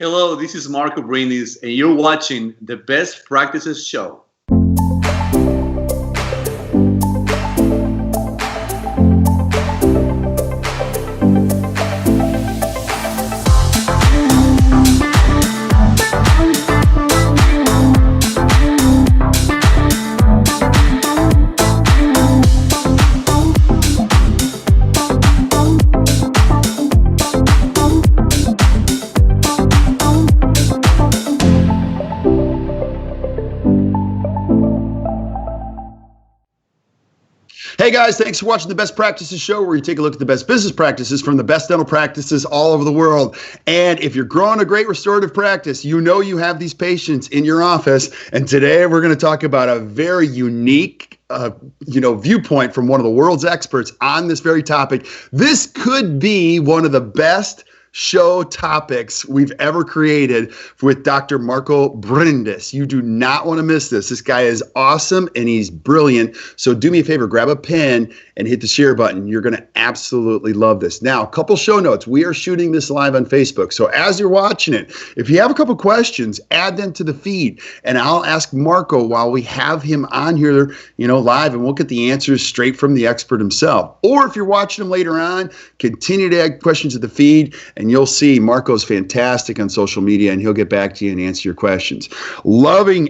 Hello, this is Marco Brindis, and you're watching the Best Practices Show. Hey guys, thanks for watching the Best Practices Show, where you take a look at the best business practices from the best dental practices all over the world. And if you're growing a great restorative practice, you know you have these patients in your office. And today we're going to talk about a very unique viewpoint from one of the world's experts on this very topic. This could be one of the best show topics we've ever created with Dr. Marco Brindis. You do not want to miss this. This guy is awesome and he's brilliant. So do me a favor, grab a pen and hit the share button. You're going to absolutely love this. Now, a couple show notes. We are shooting this live on Facebook. So as you're watching it, if you have a couple questions, add them to the feed and I'll ask Marco while we have him on here, live, and we'll get the answers straight from the expert himself. Or if you're watching him later on, continue to add questions to the feed. And you'll see Marco's fantastic on social media, and he'll get back to you and answer your questions.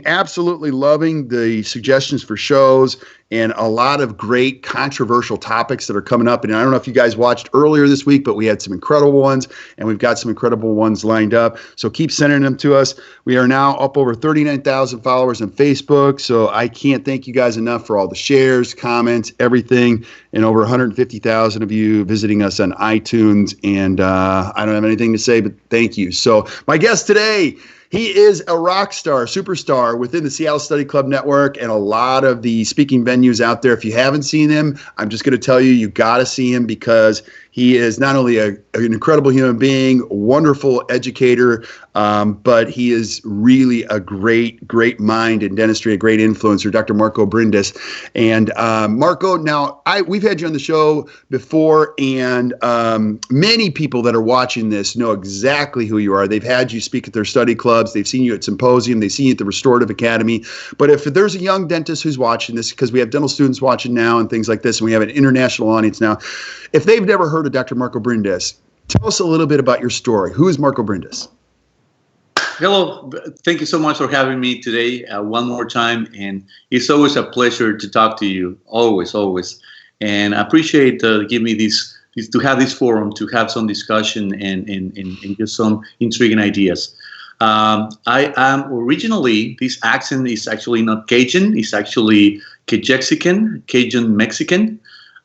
Absolutely loving the suggestions for shows and a lot of great controversial topics that are coming up. And I don't know if you guys watched earlier this week, but we had some incredible ones, and we've got some incredible ones lined up. So keep sending them to us. We are now up over 39,000 followers on Facebook. So I can't thank you guys enough for all the shares, comments, everything, and over 150,000 of you visiting us on iTunes. And I don't have anything to say, but thank you. So my guest today, he is a rock star, superstar within the Seattle Study Club Network and a lot of the speaking venues out there. If you haven't seen him, I'm just going to tell you, you got to see him because he is not only an incredible human being, wonderful educator, but he is really a great mind in dentistry, a great influencer, Dr. Marco Brindis. And Marco, now we've had you on the show before, and many people that are watching this know exactly who you are. They've had you speak at their study clubs. They've seen you at symposium. They've seen you at the Restorative Academy. But if there's a young dentist who's watching this, because we have dental students watching now and things like this, and we have an international audience now, if they've never heard of Dr. Marco Brindis, tell us a little bit about your story. Who is Marco Brindis? Hello. Thank you so much for having me today one more time. And it's always a pleasure to talk to you. Always. And I appreciate giving me to have this forum, to have some discussion and just some intriguing ideas. I am originally, this accent is actually not Cajun. It's actually Cajun Mexican.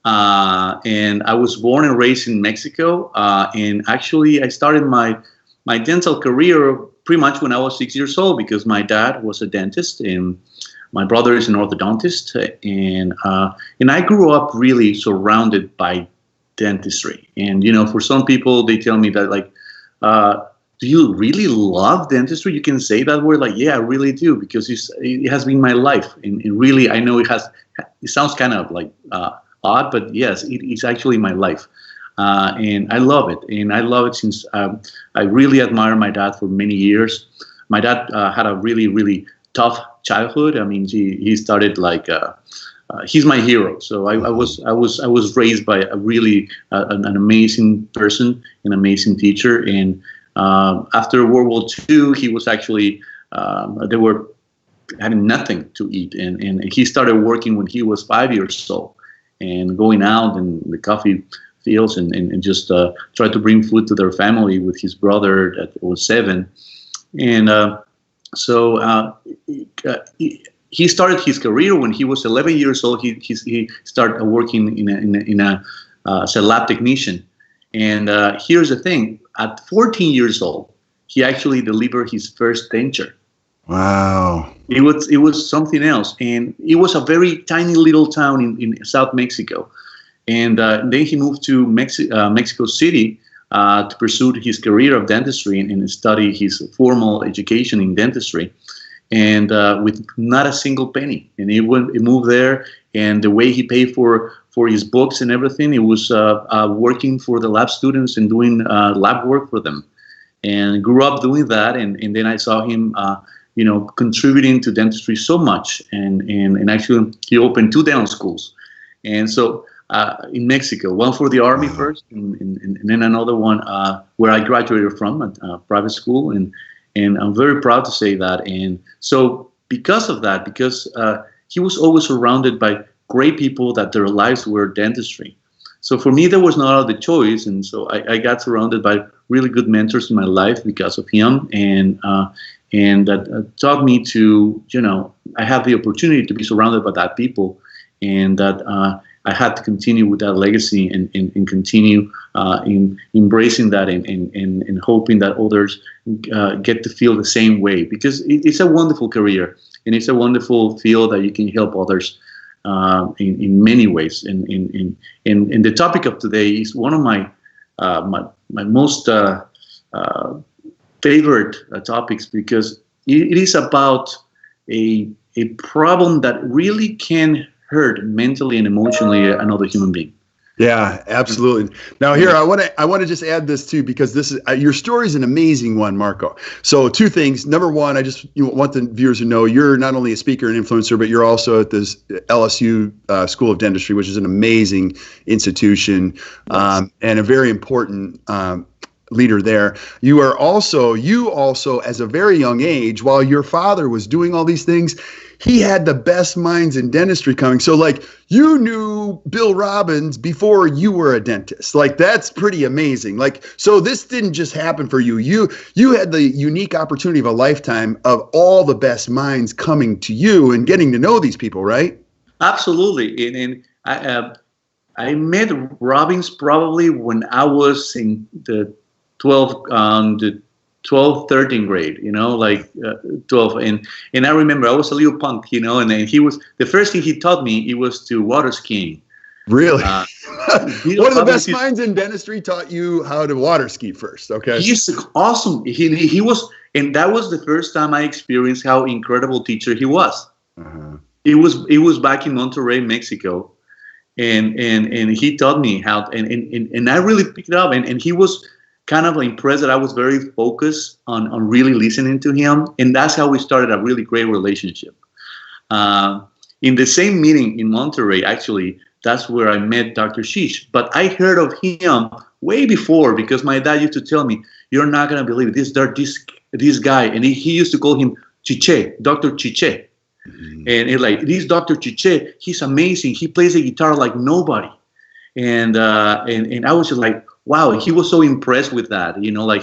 And I was born and raised in Mexico. And actually, I started my dental career pretty much when I was 6 years old, because my dad was a dentist and my brother is an orthodontist. And I grew up really surrounded by dentistry. And, for some people, they tell me that, do you really love dentistry? You can say that word, yeah, I really do, because it has been my life. And really, I know it sounds kind of odd, but yes, it's actually my life. And I love it. And I love it since I really admire my dad for many years. My dad had a really, really tough childhood. I mean, he started he's my hero. So I was raised by a really an amazing person, an amazing teacher. And after World War II, he was actually they were having nothing to eat, and he started working when he was 5 years old, and going out in the coffee fields and just try to bring food to their family with his brother that was 7. And so he started his career when he was 11 years old. He started working as a lab technician. And here's the thing: at 14 years old, he actually delivered his first denture. Wow! It was something else, and it was a very tiny little town in South Mexico. And then he moved to Mexico City to pursue his career of dentistry and study his formal education in dentistry, and with not a single penny. And he moved there, and the way he paid for his books and everything, it was working for the lab students and doing lab work for them. and grew up doing that. And then I saw him, contributing to dentistry so much. And actually, he opened 2 dental schools. And so in Mexico, one for the Army first, and then another one where I graduated from, a private school. And I'm very proud to say that. And so because of that, because he was always surrounded by great people that their lives were dentistry. So for me, there was no other choice. And so I got surrounded by really good mentors in my life because of him. And that taught me to, I have the opportunity to be surrounded by that people. And that I had to continue with that legacy and continue in embracing that and hoping that others get to feel the same way, because it's a wonderful career and it's a wonderful field that you can help others in many ways. And the topic of today is one of my most favorite topics, because it is about a problem that really can hurt mentally and emotionally another human being. Yeah, absolutely. Now here, I want to just add this too, because this is your story is an amazing one, Marco. So 2 things. Number one, I just want the viewers to know you're not only a speaker and influencer, but you're also at this LSU School of Dentistry, which is an amazing institution, and a very important leader there. You also, as a very young age, while your father was doing all these things, he had the best minds in dentistry coming. So like, you knew Bill Robbins before you were a dentist. Like, that's pretty amazing. Like, so this didn't just happen for you. You had the unique opportunity of a lifetime of all the best minds coming to you and getting to know these people, right? Absolutely. And I met Robbins probably when I was in the 12th, 13th grade, 12. And I remember I was a little punk, and then the first thing he taught me, it was to water skiing. Really? One of the best minds in dentistry taught you how to water ski first. Okay. He's awesome. He was, and that was the first time I experienced how incredible teacher he was. Uh-huh. It was back in Monterrey, Mexico. And he taught me how, and I really picked it up, and he was kind of impressed that I was very focused on really listening to him. And that's how we started a really great relationship. In the same meeting in Monterrey, actually, that's where I met Dr. Shish. But I heard of him way before, because my dad used to tell me, you're not going to believe this guy. And he used to call him Chiche, Dr. Chiche. Mm-hmm. And this Dr. Chiche, he's amazing. He plays the guitar like nobody. And I was just like, wow, he was so impressed with that,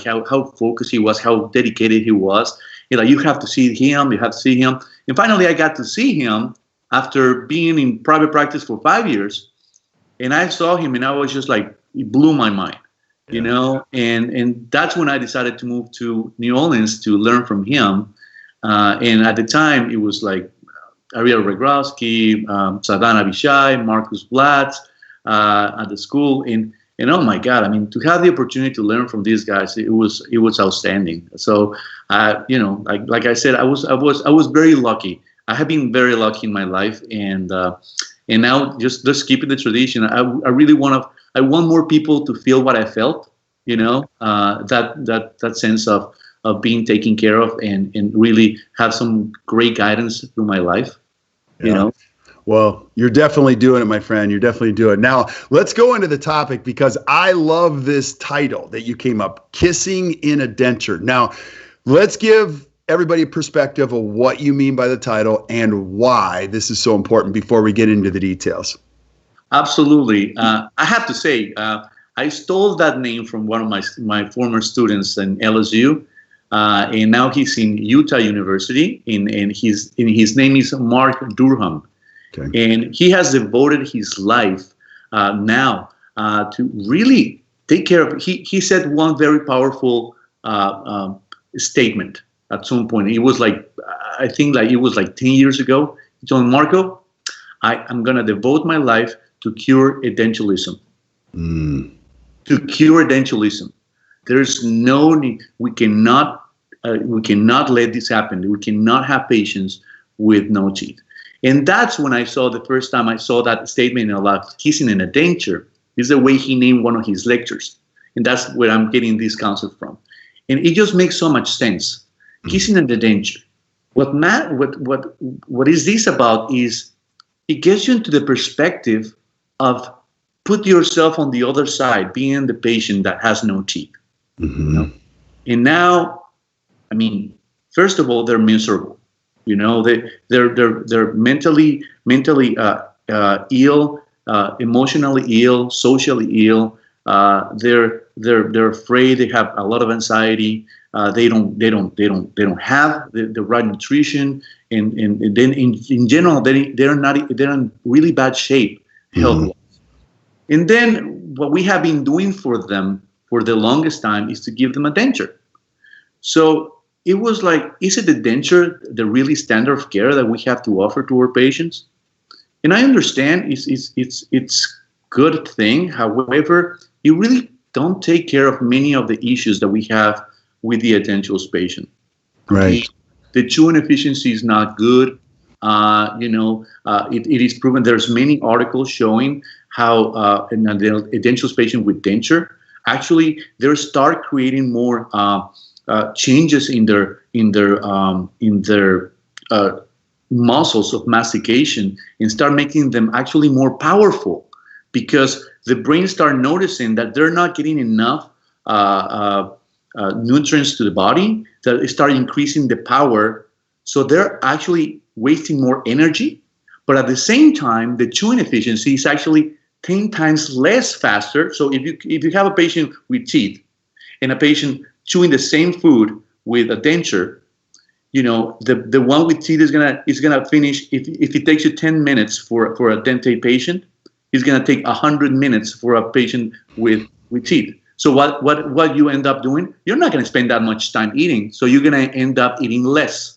how focused he was, how dedicated he was. You have to see him, And finally, I got to see him after being in private practice for 5 years. And I saw him, and I was just like, it blew my mind, And that's when I decided to move to New Orleans to learn from him. And at the time, it was like Ariel Regrowski, Sadana Bishai, Marcus Blatz at the school. And oh my God, I mean, to have the opportunity to learn from these guys, it was outstanding. So, like I said, I was very lucky. I have been very lucky in my life, and now just keeping the tradition. I want more people to feel what I felt. That sense of being taken care of, and really have some great guidance through my life. Yeah. Well, you're definitely doing it, my friend. You're definitely doing it. Now, let's go into the topic, because I love this title that you came up, Kissing in a Denture. Now, let's give everybody a perspective of what you mean by the title and why this is so important before we get into the details. Absolutely. I have to say, I stole that name from one of my former students in LSU, and now he's in Utah University, and his name is Mark Durham. Okay. And he has devoted his life now to really take care of. He said one very powerful statement at some point. It was I think it was 10 years ago. He told me, Marco, I'm going to devote my life to cure edentulation. To cure edentulation. There's no need. We cannot let this happen. We cannot have patients with no teeth. And that's when the first time I saw that statement about kissing in a denture. Is the way he named one of his lectures. And that's where I'm getting this concept from. And it just makes so much sense. Kissing and the denture. What is this about is it gets you into the perspective of put yourself on the other side, being the patient that has no teeth. Mm-hmm. You know? And now, I mean, first of all, they're miserable. You know, they're mentally ill, emotionally ill, socially ill. They're afraid. They have a lot of anxiety. They don't have the right nutrition, and then in general they're in really bad shape health-wise. Mm-hmm. And then what we have been doing for them for the longest time is to give them a denture. So it was like, is it the denture the really standard of care that we have to offer to our patients? And I understand it's good thing. However, you really don't take care of many of the issues that we have with the edentulous patient. Right. The chewing efficiency is not good. It is proven. There's many articles showing how an edentulous patient with denture, actually, they start creating more changes in their muscles of mastication, and start making them actually more powerful, because the brain start noticing that they're not getting enough nutrients to the body, that it start increasing the power. So they're actually wasting more energy, but at the same time, the chewing efficiency is actually 10 times less faster. So if you have a patient with teeth and a patient chewing the same food with a denture, you know, the one with teeth is gonna finish. If it takes you 10 minutes for a dentate patient, it's gonna take 100 minutes for a patient with teeth. So what you end up doing, you're not gonna spend that much time eating, so you're gonna end up eating less.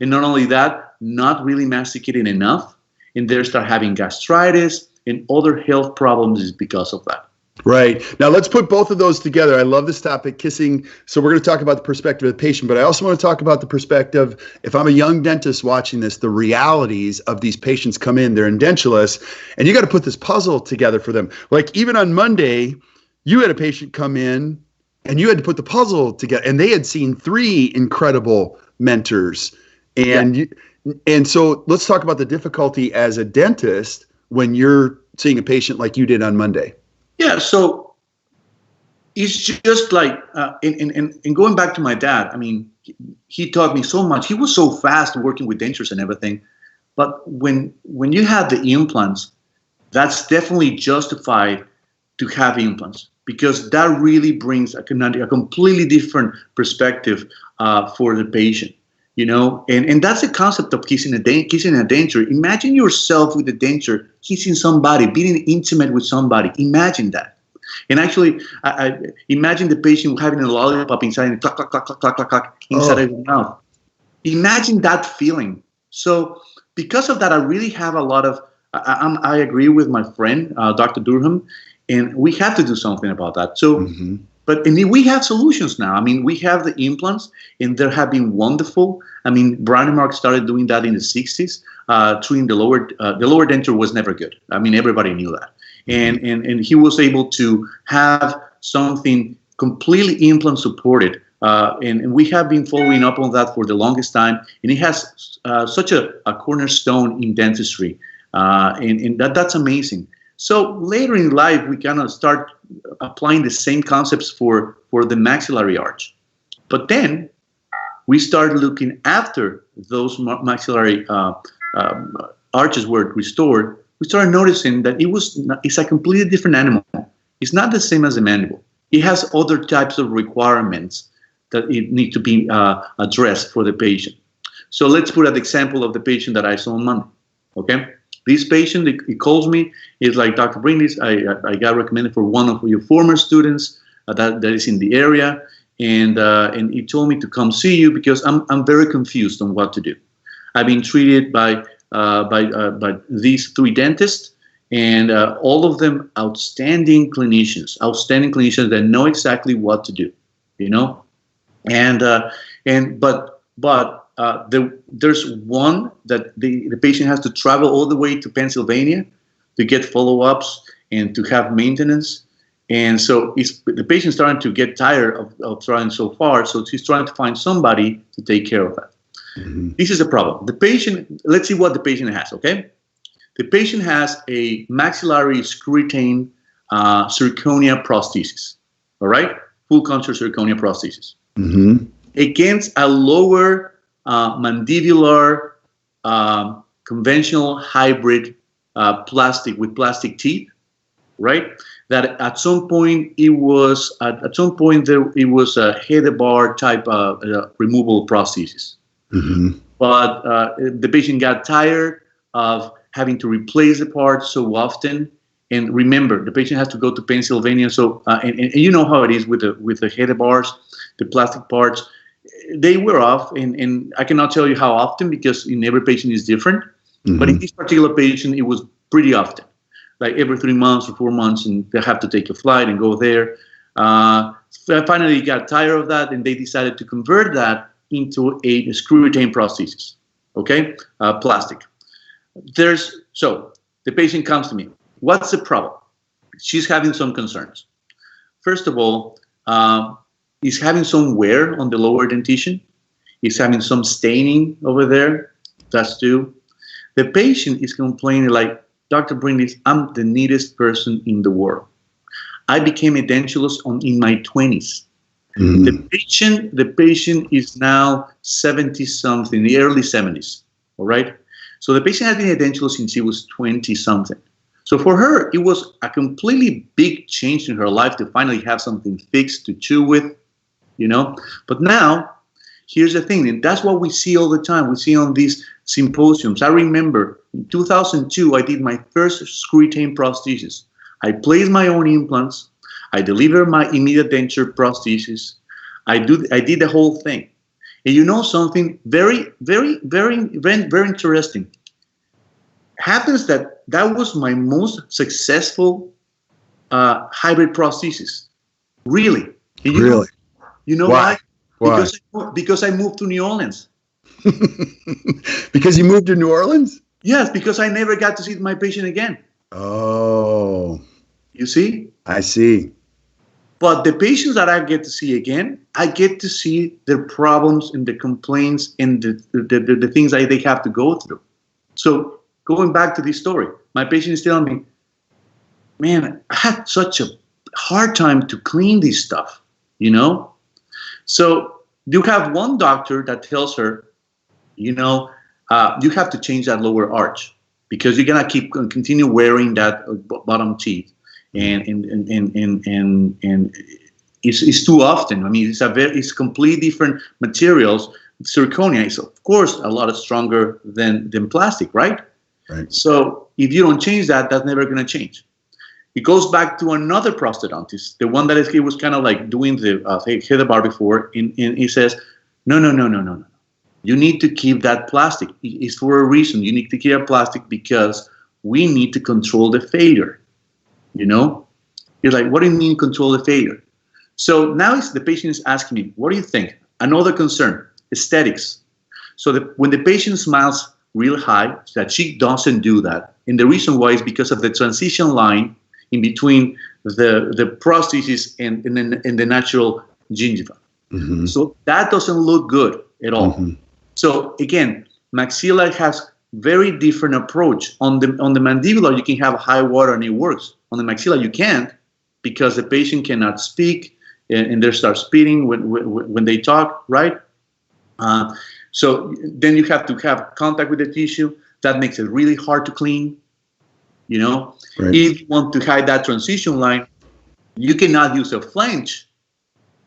And not only that, not really masticating enough, and they start having gastritis and other health problems is because of that. Right. Now let's put both of those together. I love this topic, kissing. So we're going to talk about the perspective of the patient, but I also want to talk about the perspective, if I'm a young dentist watching this, the realities of these patients come in, they're edentulous, and you got to put this puzzle together for them. Like even on Monday, you had a patient come in and you had to put the puzzle together, and they had seen 3 incredible mentors. And and so let's talk about the difficulty as a dentist when you're seeing a patient like you did on Monday. Yeah, so it's just like, and going back to my dad, I mean, he taught me so much. He was so fast working with dentures and everything. But when you have the implants, that's definitely justified to have implants, because that really brings a completely different perspective for the patient. You know, and that's the concept of kissing a denture. Imagine yourself with a denture, kissing somebody, being intimate with somebody. Imagine that. And actually, I imagine the patient having a lollipop inside and clack, clack, clack, clack, clack, clack, clack inside of your mouth. Imagine that feeling. So because of that, I really have a lot of, I agree with my friend, Dr. Durham, and we have to do something about that. So. But we have solutions now. I mean, we have the implants, and they have been wonderful. I mean, Brandenmark started doing that in the 60s. Treating the lower denture was never good. I mean, everybody knew that. And he was able to have something completely implant supported. And we have been following up on that for the longest time. And it has such a cornerstone in dentistry. And that's amazing. So later in life, we kind of start applying the same concepts for the maxillary arch. But then we started looking after those maxillary arches were restored. We started noticing that it's a completely different animal. It's not the same as a mandible. It has other types of requirements that it need to be addressed for the patient. So let's put an example of the patient that I saw on Monday. Okay. This patient, he calls me. He's like, Dr. Brindis, I got recommended for one of your former students that is in the area, and he told me to come see you because I'm very confused on what to do. I've been treated by these 3 dentists, and all of them outstanding clinicians that know exactly what to do, you know, but there's one that the patient has to travel all the way to Pennsylvania to get follow-ups and to have maintenance. And so the patient's starting to get tired of trying so far, so she's trying to find somebody to take care of that. Mm-hmm. This is a problem. The patient, let's see what the patient has, okay? The patient has a maxillary screw-retained zirconia prosthesis, all right? Full contour zirconia prosthesis. Mm-hmm. Against a lower mandibular conventional hybrid plastic with plastic teeth, right? That at some point it was a head bar type of removable prosthesis. Mm-hmm. But the patient got tired of having to replace the part so often. And remember, the patient has to go to Pennsylvania. So and you know how it is with the head bars, the plastic parts. They wear off, and I cannot tell you how often because in every patient is different. Mm-hmm. But in this particular patient, it was pretty often, like every 3 months or 4 months, and they have to take a flight and go there. Finally, got tired of that, and they decided to convert that into a screw-retained prosthesis, okay, plastic. So the patient comes to me. What's the problem? She's having some concerns. First of all, he's having some wear on the lower dentition. He's having some staining over there. That's two. The patient is complaining like, Dr. Brindis, I'm the neatest person in the world. I became a dentulous in my 20s. Mm-hmm. The patient is now 70-something, the early 70s, all right? So the patient has been a dentulous since he was 20-something. So for her, it was a completely big change in her life to finally have something fixed to chew with, you know? But now, here's the thing, and that's what we see all the time. We see on these symposiums. I remember in 2002, I did my first screw-retained prosthesis. I placed my own implants. I delivered my immediate denture prosthesis. I did the whole thing. And you know something very, very, very, very, very interesting. Happens that was my most successful hybrid prosthesis. Really. Really? You know why? Because I moved to New Orleans. Because you moved to New Orleans? Yes, because I never got to see my patient again. Oh. You see? I see. But the patients that I get to see again, I get to see their problems and the complaints and the things that they have to go through. So going back to this story, my patient is telling me, man, I had such a hard time to clean this stuff, you know? So you have one doctor that tells her, you know, you have to change that lower arch because you're gonna continue wearing that bottom teeth, and it's too often. I mean, it's completely different materials. Zirconia is of course a lot stronger than plastic, right? Right. So if you don't change that, that's never gonna change. It goes back to another prosthodontist, the one that he was kind of like doing the head bar before, and he says, no. You need to keep that plastic. It's for a reason. You need to keep that plastic because we need to control the failure, you know? He's like, what do you mean control the failure? So now the patient is asking me, what do you think? Another concern, aesthetics. So when the patient smiles real high, that she doesn't do that. And the reason why is because of the transition line in between the prosthesis and the natural gingiva. Mm-hmm. So that doesn't look good at all. Mm-hmm. So again, maxilla has very different approach. On the mandibular, you can have high water and it works. On the maxilla, you can't because the patient cannot speak and they start spitting when they talk, right? So then you have to have contact with the tissue. That makes it really hard to clean. You know, right. If you want to hide that transition line, you cannot use a flange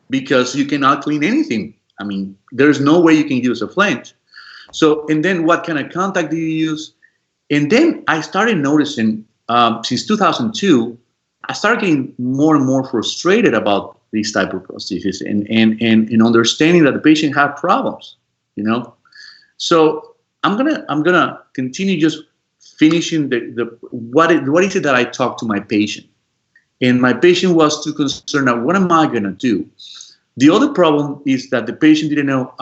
because you cannot clean anything. I mean, there's no way you can use a flange. So, and then what kind of contact do you use? And then I started noticing, since 2002, I started getting more and more frustrated about these type of prostheses and understanding that the patient had problems, you know. So I'm gonna continue just finishing what is it that I talk to my patient, and my patient was too concerned. Now, what am I gonna do? The other problem is that the patient didn't know.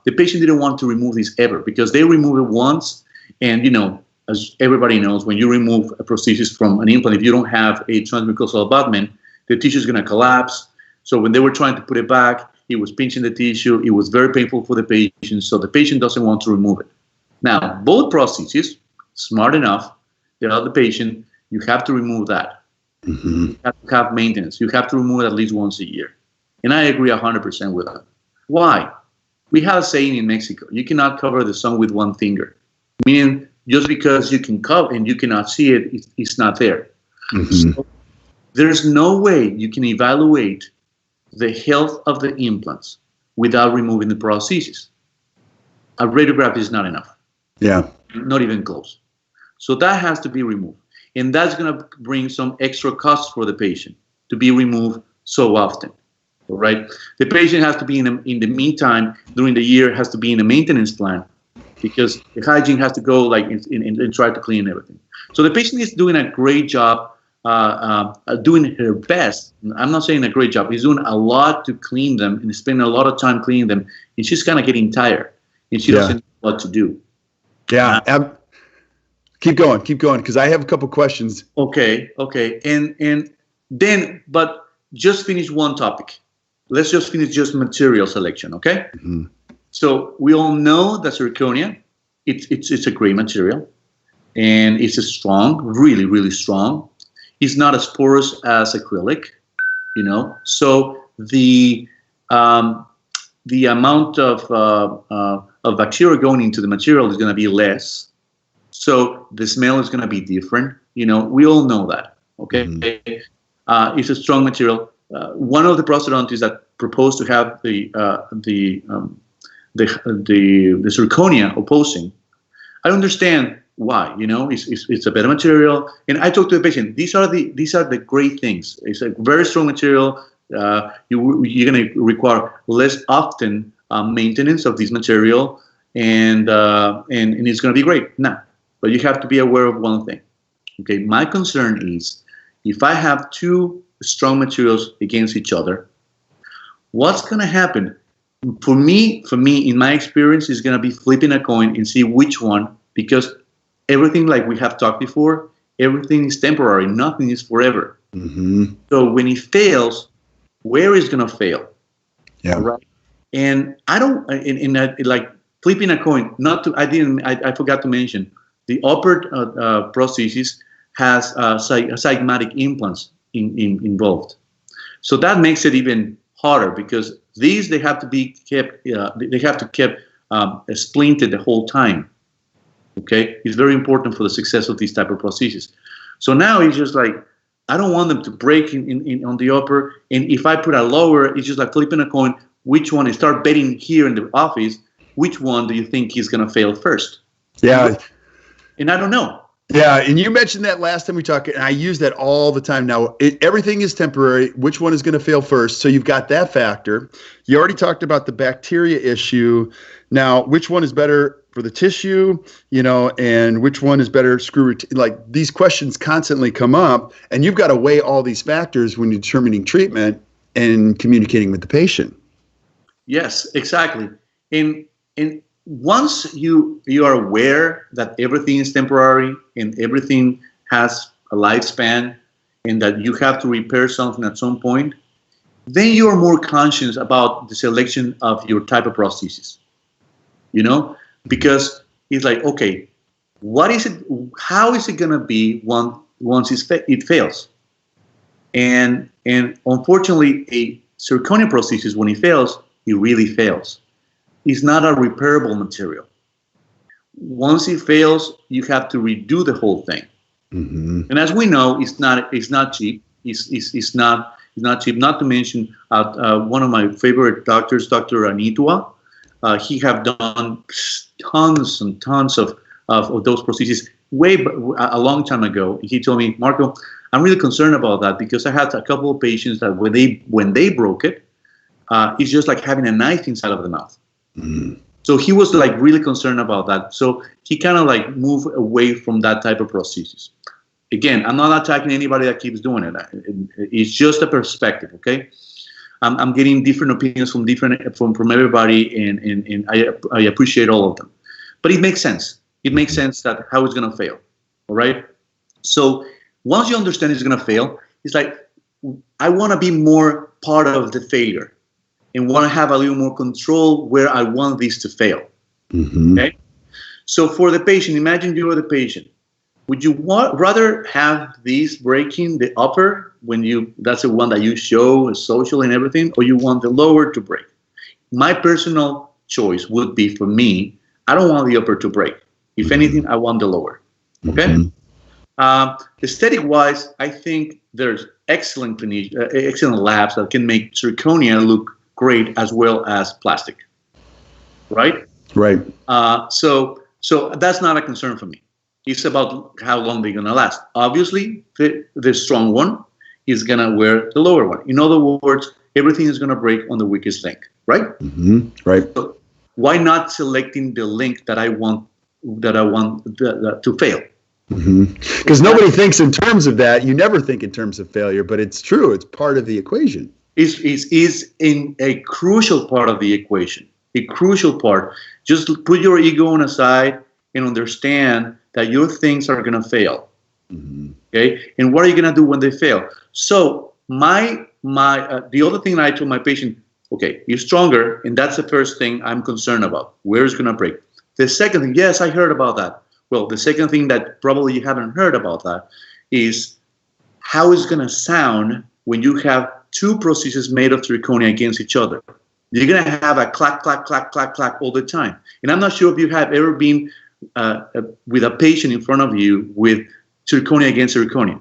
The patient didn't want to remove this ever because they remove it once, and you know, as everybody knows, when you remove a prosthesis from an implant, if you don't have a transmucosal abutment, the tissue is going to collapse. So when they were trying to put it back, it was pinching the tissue. It was very painful for the patient, so the patient doesn't want to remove it. Now, both prostheses, smart enough, tell the patient, you have to remove that. You have to have maintenance. You have to remove it at least once a year. And I agree 100% with that. Why? We have a saying in Mexico, you cannot cover the sun with one finger. Meaning, just because you can cover and you cannot see it, it's not there. So there's no way you can evaluate the health of the implants without removing the prosthesis. A radiograph is not enough. Yeah. Not even close. So that has to be removed. And that's going to bring some extra costs for the patient to be removed so often. All right. The patient has to be in the meantime, during the year, has to be in a maintenance plan because the hygiene has to go like and try to clean everything. So the patient is doing a great job, doing her best. I'm not saying a great job. He's doing a lot to clean them and spending a lot of time cleaning them. And she's kind of getting tired and she doesn't know what to do. Yeah. Keep going, because I have a couple questions. Okay. And then, but just finish one topic. Let's just finish just material selection, okay? So we all know that zirconia, it's a great material, and it's a strong, really, really strong. It's not as porous as acrylic, you know. So the amount of bacteria going into the material is going to be less. So the smell is going to be different. You know, we all know that. Okay, it's a strong material. One of the prosthodontists that proposed to have the zirconia opposing, I understand why. You know, it's a better material. And I talked to the patient. These are the great things. It's a very strong material. You're going to require less often maintenance of this material, and it's going to be great. Now, but you have to be aware of one thing. Okay, my concern is if I have two strong materials against each other, what's going to happen? For me, in my experience, is going to be flipping a coin and see which one, because everything, like we have talked before, everything is temporary. Nothing is forever. So when it fails, where is going to fail? Yeah. Right. And I don't, like flipping a coin. I forgot to mention the upper prosthesis has zygomatic implants involved. So that makes it even harder because these they have to be kept. They have to keep splinted the whole time. Okay, it's very important for the success of these type of prosthesis. So now it's just like I don't want them to break on the upper, and if I put a lower, it's just like flipping a coin. Which one? And start betting here in the office. Which one do you think is going to fail first? Yeah, and I don't know. Yeah, and you mentioned that last time we talked, and I use that all the time now. Everything is temporary. Which one is going to fail first? So you've got that factor. You already talked about the bacteria issue. Now, which one is better for the tissue, you know, and which one is better like these questions constantly come up, and you've got to weigh all these factors when you're determining treatment and communicating with the patient. Yes, exactly. And once you are aware that everything is temporary and everything has a lifespan and that you have to repair something at some point, then you are more conscious about the selection of your type of prosthesis, you know, because it's like, okay, what is it? How is it going to be once it fails? And unfortunately, a zirconia prosthesis, when it fails, it really fails. It's not a repairable material. Once it fails, you have to redo the whole thing. And as we know, it's not cheap. It's not cheap. Not to mention one of my favorite doctors, Dr. Anitua. He have done tons and tons of those prostheses a long time ago. He told me, Marco, I'm really concerned about that because I had a couple of patients that when they broke it, it's just like having a knife inside of the mouth. So he was like really concerned about that. So he kind of like moved away from that type of prosthesis. Again, I'm not attacking anybody that keeps doing it. It's just a perspective, okay? I'm getting different opinions from everybody, and I appreciate all of them. But it makes sense. It makes sense that how it's going to fail, all right? So once you understand it's going to fail, it's like, I want to be more part of the failure and want to have a little more control where I want this to fail. Okay. So for the patient, imagine you are the patient. Would you rather have these breaking the upper that's the one that you show social and everything, or you want the lower to break? My personal choice would be, for me, I don't want the upper to break. If anything, I want the lower. Okay. Aesthetic wise, I think there's excellent labs that can make zirconia look great as well as plastic. Right. Right. So that's not a concern for me. It's about how long they're going to last. Obviously, the strong one is going to wear the lower one. In other words, everything is going to break on the weakest link, right? Right. So why not selecting the link that I want to fail? Because nobody thinks in terms of that. You never think in terms of failure, but it's true. It's part of the equation. Is in a crucial part of the equation. A crucial part. Just put your ego on a side and understand that your things are going to fail. Okay, and what are you going to do when they fail? So the other thing that I told my patient, okay, you're stronger, and that's the first thing I'm concerned about. Where it's going to break. The second thing, yes, I heard about that. Well, the second thing that probably you haven't heard about that is how it's going to sound when you have two prostheses made of zirconia against each other. You're going to have a clack, clack, clack, clack, clack all the time. And I'm not sure if you have ever been with a patient in front of you with zirconia against zirconia.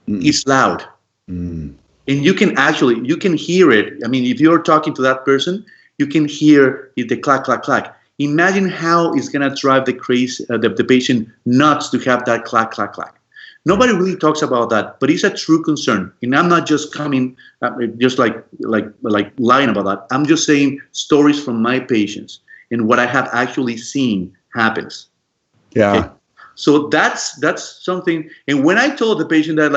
It's loud. And you can hear it. I mean, if you're talking to that person, you can hear the clack, clack, clack. Imagine how it's going to drive the patient nuts to have that clack, clack, clack. Nobody really talks about that, but it's a true concern. And I'm not just coming, just like lying about that. I'm just saying stories from my patients and what I have actually seen happens. Yeah. Okay? So that's something. And when I told the patient that,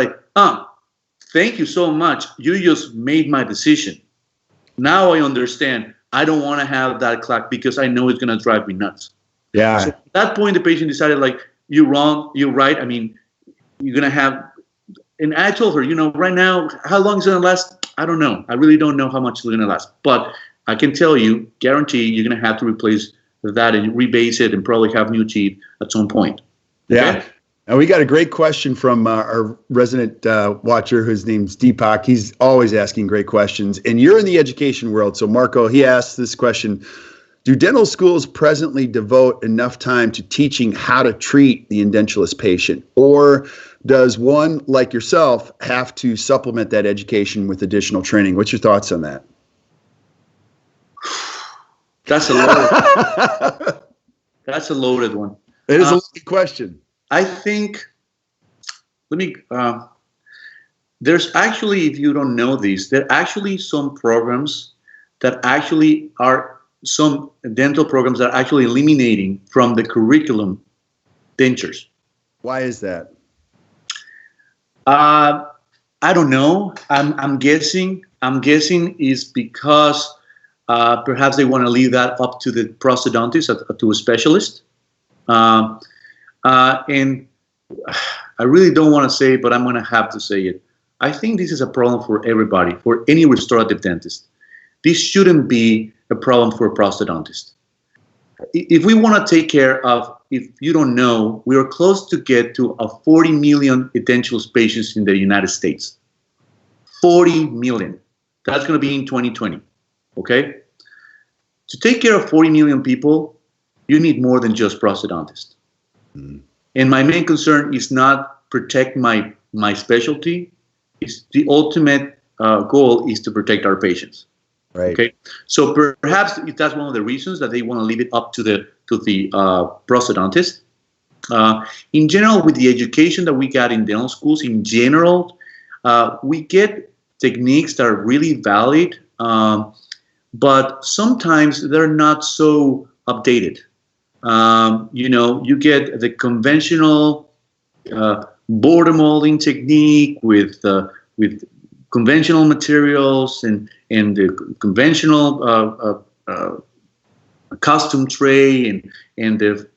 thank you so much. You just made my decision. Now I understand. I don't want to have that clack because I know it's going to drive me nuts. Yeah. So at that point, the patient decided, you're wrong. You're right. I mean, you're going to have, and I told her, right now, how long is it going to last? I don't know. I really don't know how much it's going to last. But I can tell you, guarantee you're going to have to replace that and rebase it and probably have new teeth at some point. Okay? Yeah. And we got a great question from our resident watcher whose name's Deepak. He's always asking great questions. And you're in the education world. So, Marco, he asked this question. Do dental schools presently devote enough time to teaching how to treat the edentulous patient? Or does one, like yourself, have to supplement that education with additional training? What's your thoughts on that? That's a loaded one. It is a loaded question. I think, there's actually, if you don't know this, there are actually some programs that actually are, some dental programs that are actually eliminating from the curriculum dentures. Why is that? I don't know. I'm guessing is because perhaps they want to leave that up to the prosthodontist, to a specialist. And I really don't want to say it, but I'm going to have to say it. I think this is a problem for everybody, for any restorative dentist. This shouldn't be a problem for a prosthodontist. If we want to take care of, if you don't know, we are close to get to 40 million edentulous patients in the United States. 40 million. That's going to be in 2020. Okay? To take care of 40 million people, you need more than just prosthodontists. And my main concern is not protect my specialty. It's the ultimate goal is to protect our patients. Right. Okay. So perhaps that's one of the reasons that they want to leave it up to the prosthodontist. In general, with the education that we got in dental schools, in general, we get techniques that are really valid, but sometimes they're not so updated. You get the conventional border molding technique with conventional materials and the conventional custom tray and the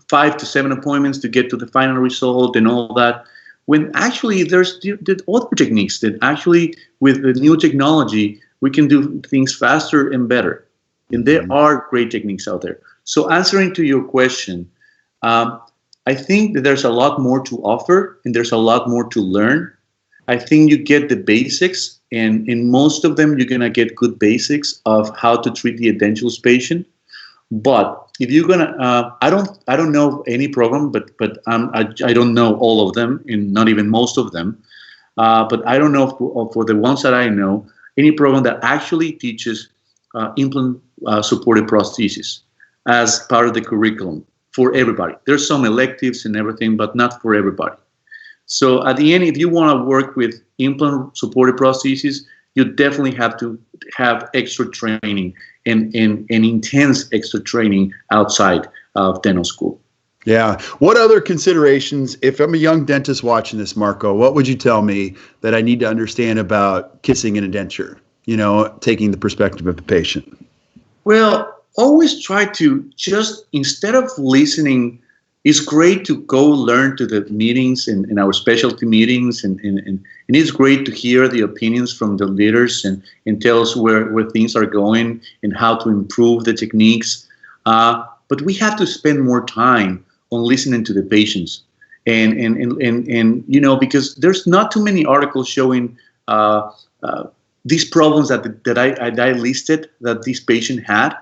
5 to 7 appointments to get to the final result and all that. when actually there's other techniques that actually with the new technology, we can do things faster and better. And there are great techniques out there. So answering to your question, I think that there's a lot more to offer and there's a lot more to learn. I think you get the basics, and in most of them, you're going to get good basics of how to treat the edentulous patient. But if you're going to, I don't know any program, but I don't know all of them, and not even most of them. But I don't know for the ones that I know, any program that actually teaches implant supported prosthesis as part of the curriculum for everybody. There's some electives and everything, but not for everybody. So at the end, if you want to work with implant supported prosthesis, you definitely have to have extra training and intense extra training outside of dental school. Yeah. What other considerations, if I'm a young dentist watching this, Marco, what would you tell me that I need to understand about kissing an denture, taking the perspective of the patient? Well, always try to just, instead of listening, it's great to go learn to the meetings and our specialty meetings, and it's great to hear the opinions from the leaders and tell us where things are going and how to improve the techniques. But we have to spend more time on listening to the patients, and because there's not too many articles showing these problems that I listed that this patient had.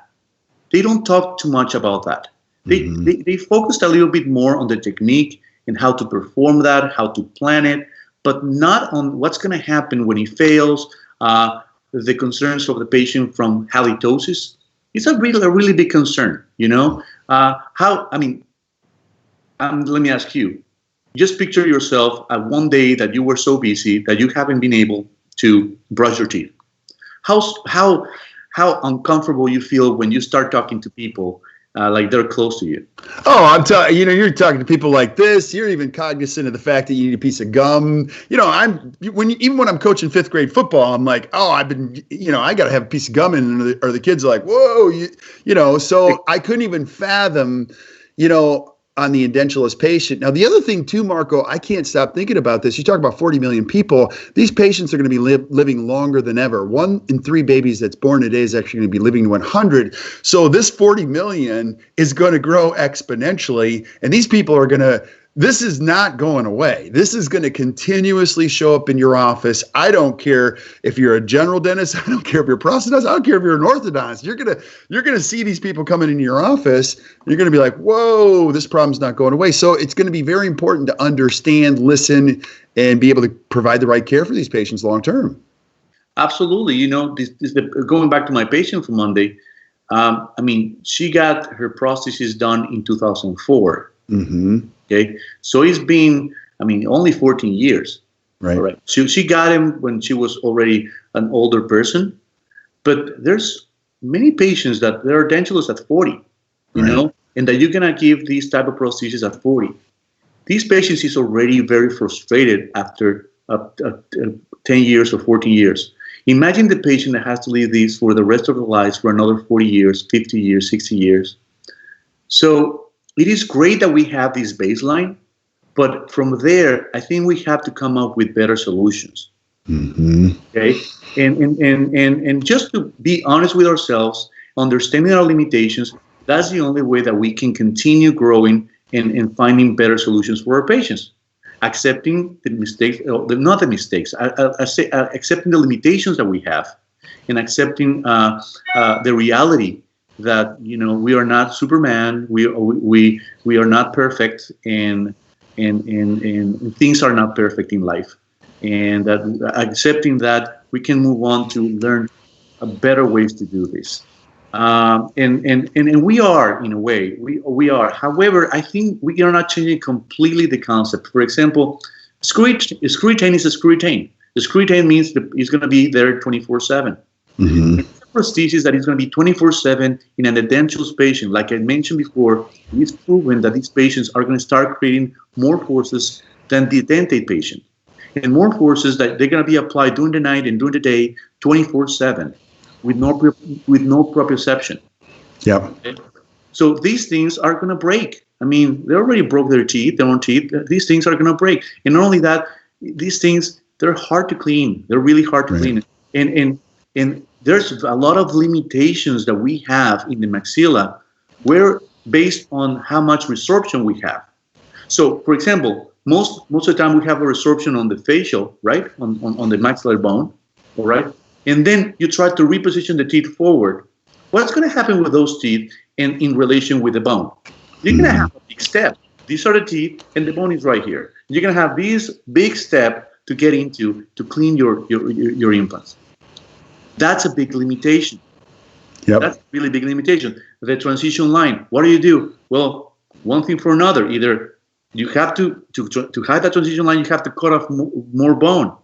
They don't talk too much about that. They focused a little bit more on the technique and how to perform that, how to plan it, but not on what's going to happen when he fails, the concerns of the patient from halitosis. It's a really big concern, let me ask you, just picture yourself at one day that you were so busy that you haven't been able to brush your teeth. How uncomfortable you feel when you start talking to people like they're close to you. Oh, I'm telling you're talking to people like this. You're even cognizant of the fact that you need a piece of gum. Even when I'm coaching 5th grade football, I'm like, oh, I got to have a piece of gum in, or the kids are like, whoa, so I couldn't even fathom, on the edentulous patient. Now, the other thing too, Marco, I can't stop thinking about this. You talk about 40 million people. These patients are going to be living longer than ever. 1 in 3 babies that's born today is actually going to be living to 100. So this 40 million is going to grow exponentially. And these people are this is not going away. This is going to continuously show up in your office. I don't care if you're a general dentist. I don't care if you're a prosthetist. I don't care if you're an orthodontist. You're gonna see these people coming into your office. You're gonna be like, whoa, this problem's not going away. So it's going to be very important to understand, listen, and be able to provide the right care for these patients long term. Absolutely. Going back to my patient from Monday. She got her prosthesis done in 2004. Mm-hmm. Okay, so it's been, only 14 years. Right. All right. She got him when she was already an older person, but there's many patients that there are dentulous at 40, and that you're gonna give these type of prosthesis at 40. These patients is already very frustrated after 10 years or 14 years. Imagine the patient that has to live these for the rest of their lives for another 40 years, 50 years, 60 years. So it is great that we have this baseline, but from there, I think we have to come up with better solutions. Mm-hmm. Okay, and just to be honest with ourselves, understanding our limitations, that's the only way that we can continue growing and finding better solutions for our patients. Accepting the mistakes, not the mistakes, accepting the limitations that we have, and accepting the reality that we are not Superman, we are not perfect, and things are not perfect in life, and that accepting that we can move on to learn better ways to do this, and we are, in a way, we are. However, I think we are not changing completely the concept. For example, screw retain is a screw retain. The screw retain means that it's going to be there 24/7. Mm-hmm. Prosthesis that is going to be 24/7 in an edentulous patient. Like I mentioned before, it's proven that these patients are going to start creating more forces than the dentate patient, and more forces that they're going to be applied during the night and during the day, 24/7, with no proprioception. Yeah. Okay? So these things are going to break. I mean, they already broke their own teeth. These things are going to break. And not only that, these things, they're hard to clean. They're really hard to clean. And there's a lot of limitations that we have in the maxilla. We're based on how much resorption we have. So, for example, most of the time we have a resorption on the facial, right, on the maxillary bone, all right? And then you try to reposition the teeth forward. What's going to happen with those teeth and in relation with the bone? You're going to have a big step. These are the teeth, and the bone is right here. You're going to have this big step to get into to clean your implants. That's a big limitation. Yep. That's a really big limitation. The transition line, what do? Well, one thing for another. Either you have to hide that transition line, you have to cut off more bone.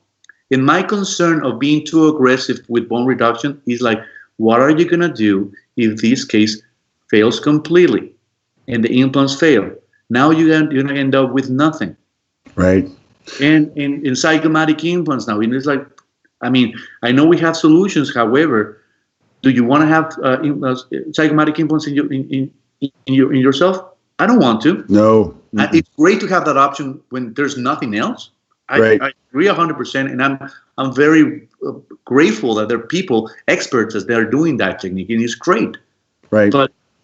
And my concern of being too aggressive with bone reduction is like, what are you going to do if this case fails completely and the implants fail? Now you're going to end up with nothing. Right. And in zygomatic implants now, and it's like, I mean, I know we have solutions. However, do you want to have zygomatic implants in yourself? I don't want to. No. It's great to have that option when there's nothing else. I agree 100%, and I'm very grateful that there are people, experts, that are doing that technique, and it's great. Right.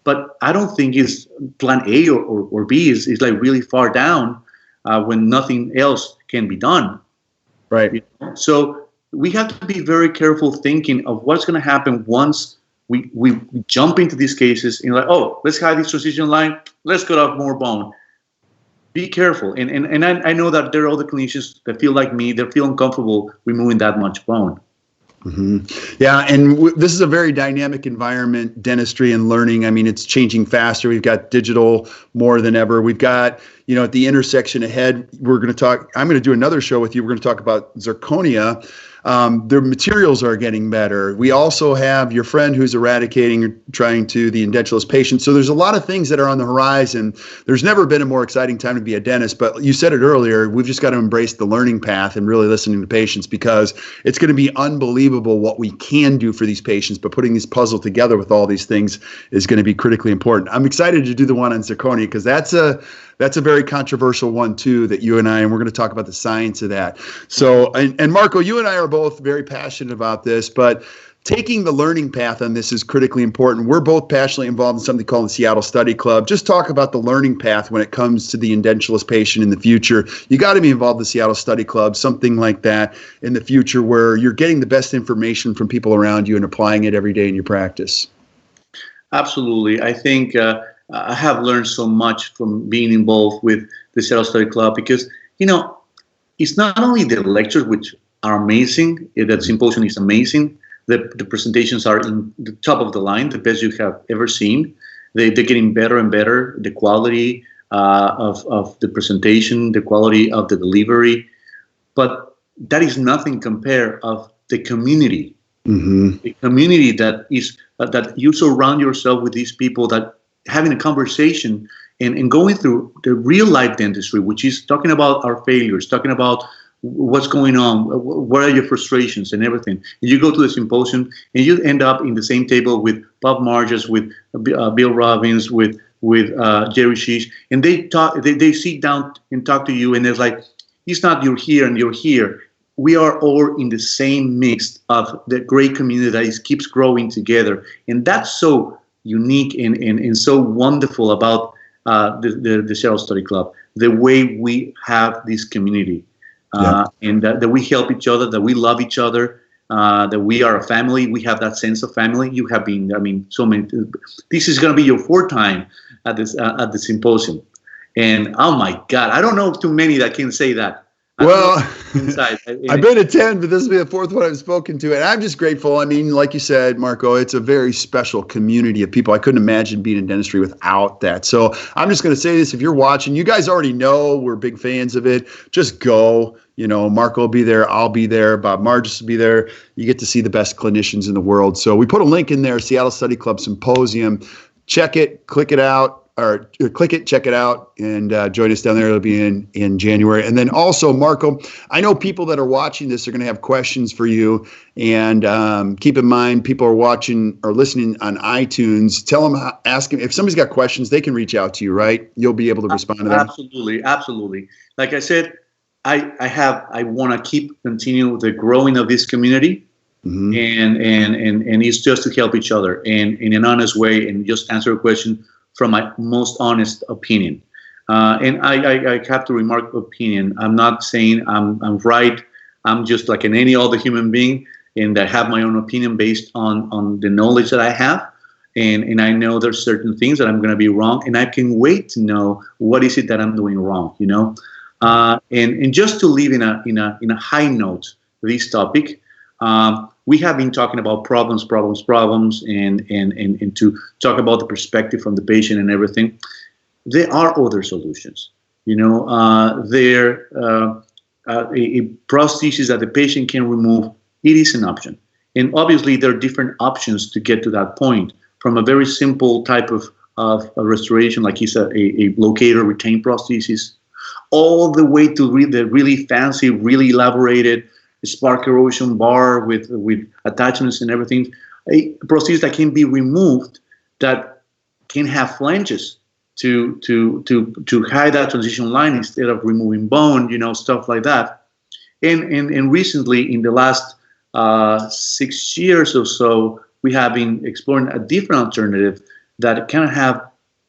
But I don't think it's plan A or B is like really far down when nothing else can be done. Right. You know? So we have to be very careful thinking of what's going to happen once we jump into these cases and like, oh, let's hide this transition line, let's cut off more bone. Be careful. And I know that there are other clinicians that feel like me, they feel uncomfortable removing that much bone. Mm-hmm. Yeah, and this is a very dynamic environment, dentistry and learning. I mean, it's changing faster. We've got digital more than ever. We've got, at the intersection ahead, I'm going to do another show with you. We're going to talk about zirconia. The materials are getting better. We also have your friend who's eradicating or trying to the edentulous patient. So there's a lot of things that are on the horizon. There's never been a more exciting time to be a dentist, but you said it earlier, we've just got to embrace the learning path and really listening to patients, because it's going to be unbelievable what we can do for these patients, but putting this puzzle together with all these things is going to be critically important. I'm excited to do the one on zirconia because that's a very controversial one too, that you and we're going to talk about the science of that. So, and Marco, you and I are both very passionate about this, but taking the learning path on this is critically important. We're both passionately involved in something called the Seattle Study Club. Just talk about the learning path when it comes to the edentulous patient in the future. You got to be involved in the Seattle Study Club, something like that in the future where you're getting the best information from people around you and applying it every day in your practice. Absolutely. I think I have learned so much from being involved with the Seattle Study Club because, it's not only the lectures, which are amazing, that symposium is amazing, the presentations are in the top of the line, the best you have ever seen. They're getting better and better, the quality of the presentation, the quality of the delivery, but that is nothing compared of the community. Mm-hmm. The community that you surround yourself with these people that having a conversation and going through the real life dentistry, which is talking about our failures, talking about what's going on, what are your frustrations and everything. And you go to the symposium and you end up in the same table with Bob Marges, with Bill Robbins, with Jerry Sheesh, and they sit down and talk to you, and it's like, it's not you're here and you're here. We are all in the same mix of the great community that keeps growing together, and that's so unique and so wonderful about the Seattle Study Club, the way we have this community, and that we help each other, that we love each other, that we are a family. We have that sense of family. You have been, so many. This is going to be your fourth time at the symposium, and oh my God, I don't know too many that can say that. Well, I've been to 10, but this will be the fourth one I've spoken to. And I'm just grateful. I mean, like you said, Marco, it's a very special community of people. I couldn't imagine being in dentistry without that. So I'm just going to say this. If you're watching, you guys already know we're big fans of it. Just go. Marco will be there. I'll be there. Bob Marges will be there. You get to see the best clinicians in the world. So we put a link in there, Seattle Study Club Symposium. Check it. Click it out. or click it, check it out, and join us down there. It'll be in January. And then also, Marco, I know people that are watching this are going to have questions for you. And keep in mind, people are watching or listening on iTunes. Tell them, ask them if somebody's got questions, they can reach out to you, right? You'll be able to respond to them. Absolutely, absolutely. Like I said, I want to continue the growing of this community. Mm-hmm. And it's just to help each other and in an honest way and just answer a question from my most honest opinion. And I have to remark opinion. I'm not saying I'm right. I'm just like any other human being, and I have my own opinion based on the knowledge that I have. And I know there's certain things that I'm going to be wrong, and I can wait to know what is it that I'm doing wrong, you know. And just to leave in a high note this topic. We have been talking about problems, and to talk about the perspective from the patient and everything. There are other solutions. You know, a prosthesis that the patient can remove, it is an option. And obviously, there are different options to get to that point, from a very simple type of a restoration, like it's a locator retained prosthesis, all the way to the really fancy, really elaborated spark erosion bar with attachments and everything, a prosthesis that can be removed that can have flanges to hide that transition line instead of removing bone, you know, stuff like that. And recently, in the last 6 years or so, we have been exploring a different alternative that kind of have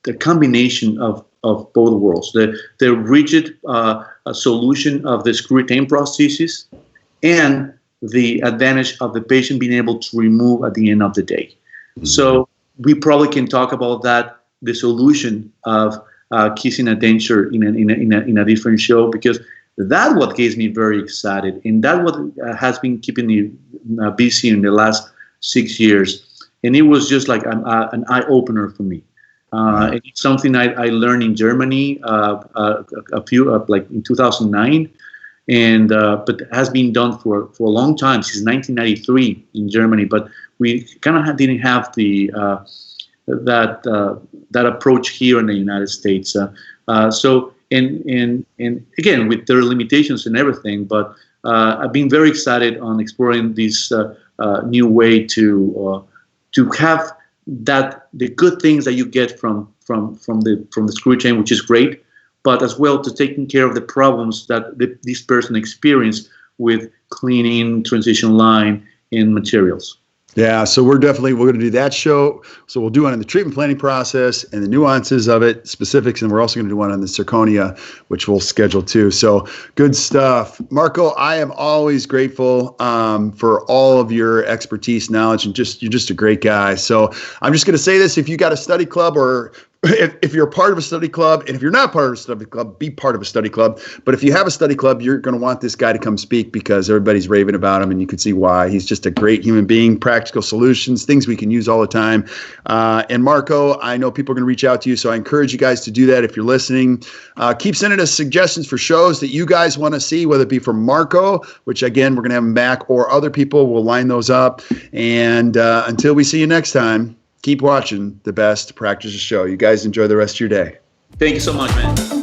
the combination of both worlds, the rigid solution of the screw retained prosthesis and the advantage of the patient being able to remove at the end of the day. Mm-hmm. So we probably can talk about that, the solution of kissing a denture in a different show, because that's what gets me very excited, and that what has been keeping me busy in the last 6 years. And it was just like an eye opener for me. And it's something I learned in Germany like in 2009. And but it has been done for a long time, since 1993 in Germany. But we kind of didn't have that approach here in the United States. So and again, with their limitations and everything. But I've been very excited on exploring this new way to have the good things that you get from the screw chain, which is great, but as well to taking care of the problems that this person experienced with cleaning, transition line, and materials. Yeah, so we're going to do that show. So we'll do one on the treatment planning process and the nuances of it, specifics, and we're also going to do one on the zirconia, which we'll schedule too. So good stuff. Marco, I am always grateful for all of your expertise, knowledge, and you're just a great guy. So I'm just going to say this: if you got a study club, or if you're a part of a study club, and if you're not part of a study club, be part of a study club. But if you have a study club, you're going to want this guy to come speak, because everybody's raving about him, and you can see why. He's just a great human being, practical solutions, things we can use all the time. And Marco, I know people are going to reach out to you, so I encourage you guys to do that if you're listening. Keep sending us suggestions for shows that you guys want to see, whether it be from Marco, which again, we're going to have him back, or other people. We'll line those up. And until we see you next time, keep watching the Best Practices Show. You guys enjoy the rest of your day. Thank you so much, man.